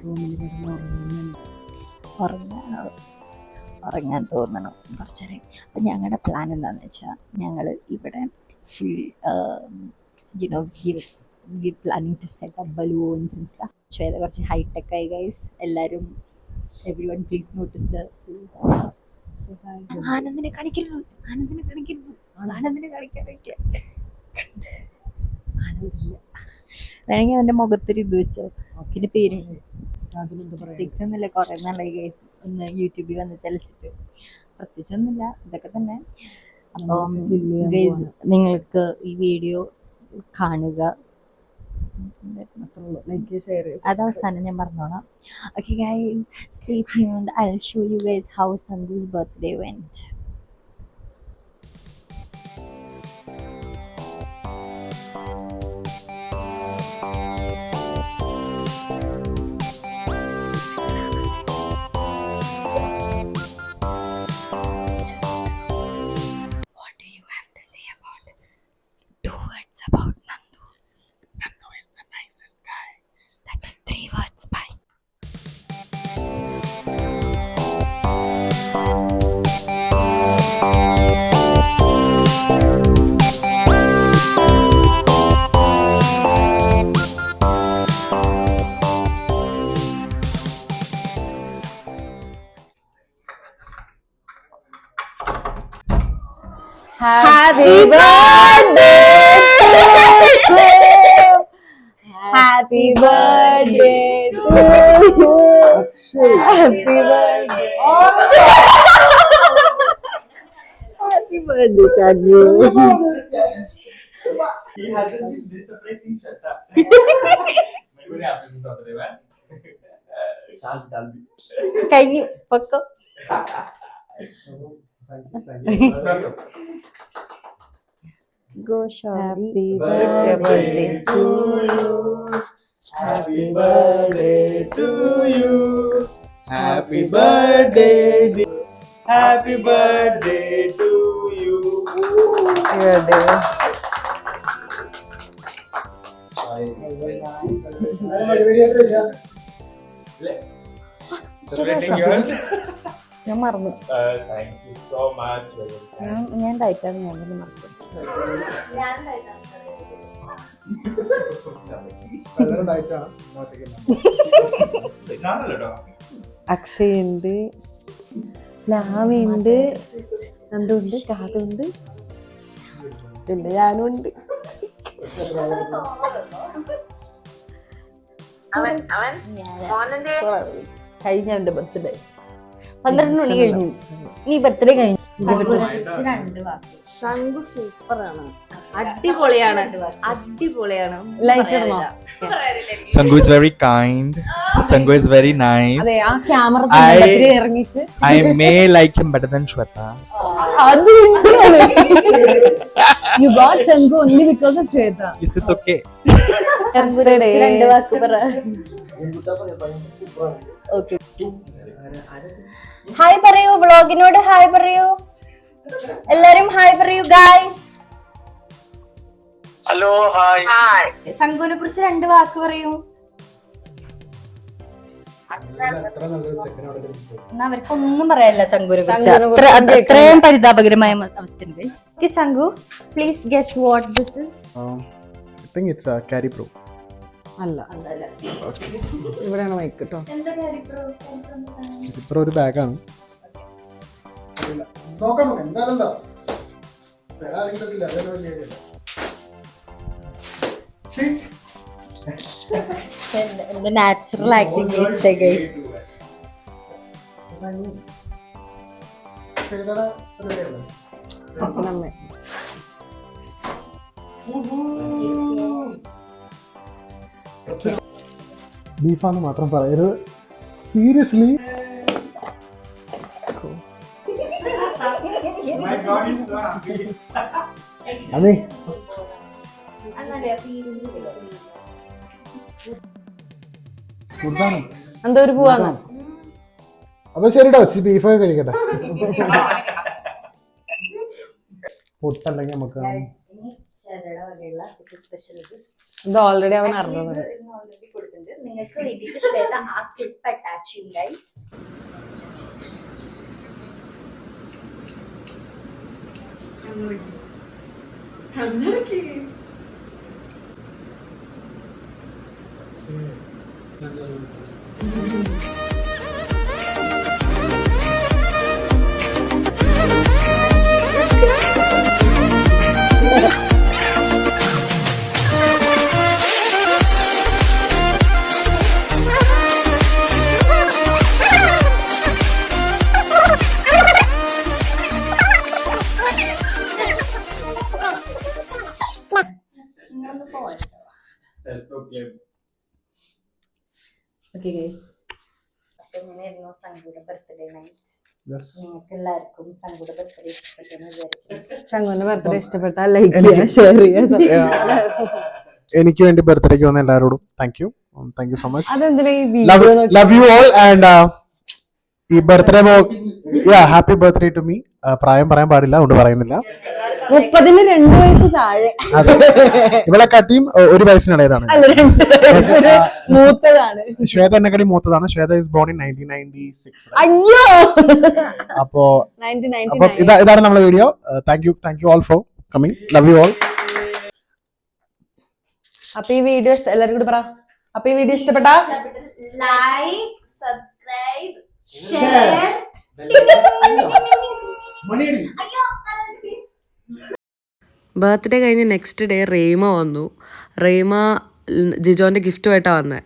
റൂമിൽ ഉറങ്ങാൻ തോന്നണം കുറച്ച് നേരം. അപ്പം ഞങ്ങളുടെ പ്ലാൻ എന്താണെന്ന് വെച്ചാൽ ഞങ്ങൾ ഇവിടെ full we planning to set up balloons and stuff. Shweta കുറച്ച് ഹൈടെക് ആയി ഗൈസ്. എല്ലാവരും എവരിവൺ പ്ലീസ് നോട്ടീസ് ദ ആനന്ദിനെ കാണിക്കരുത്, ആനന്ദിനെ കാണിക്കരുത്, ആനന്ദിനെ കാണിക്കാനൊക്കെ ആനന്ദില്ല. വേണമെങ്കിൽ അവൻ്റെ മുഖത്തൊരു ഇത് വെച്ചോ. പിന്നെ പേര് പ്രത്യേകിച്ചൊന്നുമില്ല, കുറേ നാളായി ഗൈസ് ഒന്ന് യൂട്യൂബിൽ വന്ന് ചലിച്ചിട്ട്. പ്രത്യേകിച്ചൊന്നുമില്ല, ഇതൊക്കെ തന്നെ. അപ്പം ഗൈസ് നിങ്ങൾക്ക് ഈ വീഡിയോ കാണുക, അത് അവസാനം ഞാൻ പറഞ്ഞോളാം. Okay guys, stay tuned. I will show you guys how Sangu's birthday went. What do you have to say about 2 words about Nandu? Nandu is the nicest guy. That is 3 words. Bye. Happy birthday to you. Happy birthday to you. Happy birthday. Happy birthday, Sangu. He hasn't been this surprising, Shweta. Maybe after this other event. കഴിഞ്ഞു പൊക്കോ. Go Shari. Happy birthday to you. Happy birthday to you. Happy birthday. Happy birthday to you. Celebrating yours. ഞാൻ മറന്നു. Thank you so much. ഞാൻ ഡയറ്റാണ്, ഞാൻ തന്നെ മറന്നു. അക്ഷയ് ഉണ്ട്, ലാമിയുണ്ട്, നന്ദുണ്ട്, കാതുണ്ട്, പിന്നെ ഞാനും ഉണ്ട്. കഴിഞ്ഞ എന്റെ ബർത്ത്ഡേ 12 മണി കഴിഞ്ഞു. നീ ബർത്ത്ഡേ കഴിഞ്ഞു. സംഗു സൂപ്പറാണ്, അടിപൊളിയാണ്, അടിപൊളിയാണ്. ലൈറ്റ് ഇടണോ? Sangu is very kind. Sangu is very nice. അതെ, ആ camera ഇറങ്ങിട്ട് I may like him better than Shweta. അത് you got Sangu only because of Shweta. Yes, it's okay. രണ്ട് വാക്ക് പറ. Okay. ഹായ് പറയൂ, വ്ളോഗിനോട് ഹായ് പറയൂ, എല്ലാരും ഹായ് പറയൂ ഗായ്സ്. Hello, hi. സംഗുവിനെ കുറിച്ച് 2 വാക്ക് പറയൂ. എന്നാ അവർക്കൊന്നും പറയാനില്ല സംഗുവിനെ കുറിച്ച്. അത്രയും പരിതാപകരമായ അവസ്ഥയുണ്ട്. Sangu, please guess what this is. I think it's a Carry Pro. അല്ല, ഇവിടെയാണ് മൈക്ക് കേട്ടോ. ഇത്ര ഒരു ബാഗാണ്. എന്റെ നാച്ചുറൽ ആക്ടിങ് ഗൈസ്. അച്ഛനമ്മ ബീഫാന്ന് മാത്രം പറയരുത്, seriously. My God, he's so happy. അമ്മേ ഫുഡാണ്. എന്തോ ഒരു പോവാണ്. അപ്പൊ ശരിട്ടോ, ബീഫൊക്കെ കഴിക്കട്ടെ. പൊട്ടല്ലെങ്കിൽ നമുക്ക് ഇത് ഓൾറെഡി അവൻ അറിഞ്ഞത്. നിങ്ങൾക്ക് വേണ്ടിയിട്ട് ശ്വേത ആ ക്ലിപ്പ് അറ്റാച്ച് ചെയ്യും ഗൈസ്. Self-proclaimed. ഓക്കെ ഗൈസ്, അപ്പൊ ഇങ്ങനെയായിരുന്നു സംഗീയുടെ ബർത്ത്ഡേ നൈറ്റ്. Yes. നിങ്ങൾക്ക് എല്ലാവർക്കും സംഗീയുടെ ബർത്ത്ഡേ ഇഷ്ടപ്പെട്ടെന്ന് വിചാരിക്കുന്നു. ശങ്കുവിന്റെ ബർത്ത്ഡേ ഇഷ്ടപ്പെട്ടാൽ ലൈക്ക് ചെയ്യുക, ഷെയർ ചെയ്യുക. എനിക്ക് വേണ്ടി ബർത്ത്ഡേക്ക് വന്ന എല്ലാവരോടും താങ്ക് യു സോ മച്ച്. അതെന്തിനാ ഈ video love you all and ഈ birthday happy birthday to me. പ്രായം പറയാൻ പാടില്ല, അതുകൊണ്ട് പറയുന്നില്ല. 30-ന് 2 വയസ്സ് താഴെ. അതെ, ഇവളെ കാട്ടിയും 1 വയസ്സിനിടയതാണ്. അല്ല, 2 വയസ്സിന് മൂത്തതാണ്. ശ്വേത എന്നെക്കാട്ടി മൂത്തതാണ്. Shweta is born in 1996. അയ്യോ, അപ്പോ 1999. ഇതാണ് നമ്മുടെ വീഡിയോ. Thank you all for coming. Love you all. അപ്പൊ ഈ വീഡിയോ എല്ലാവരും കൂടി പറ. അപ്പൊ ഈ വീഡിയോ ഇഷ്ടപ്പെട്ടാ ലൈക്ക്, സബ്സ്ക്രൈബ്, ഷെയർ. ബർത്ത്ഡേ കഴിഞ്ഞ് നെക്സ്റ്റ് ഡേ റേമ വന്നു. റേമ ജിജോൻ്റെ ഗിഫ്റ്റുമായിട്ടാണ് വന്നത്.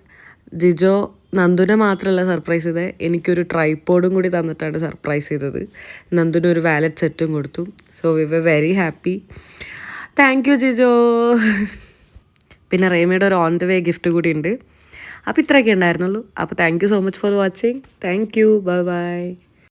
ജിജോ നന്ദുനെ മാത്രമല്ല സർപ്രൈസ് ചെയ്തത്, എനിക്കൊരു ട്രൈപോഡും കൂടി തന്നിട്ടാണ് സർപ്രൈസ് ചെയ്തത്. നന്ദുന് ഒരു വാലറ്റ് സെറ്റും കൊടുത്തു. So we were very happy. Thank you Jijo. പിന്നെ റേമയുടെ ഒരു ഓൺ ദ വേ ഗിഫ്റ്റ് കൂടി ഉണ്ട്. അപ്പോൾ ഇത്രയൊക്കെ ഉണ്ടായിരുന്നുള്ളൂ. അപ്പോൾ thank you so much for watching. Thank you. Bye bye.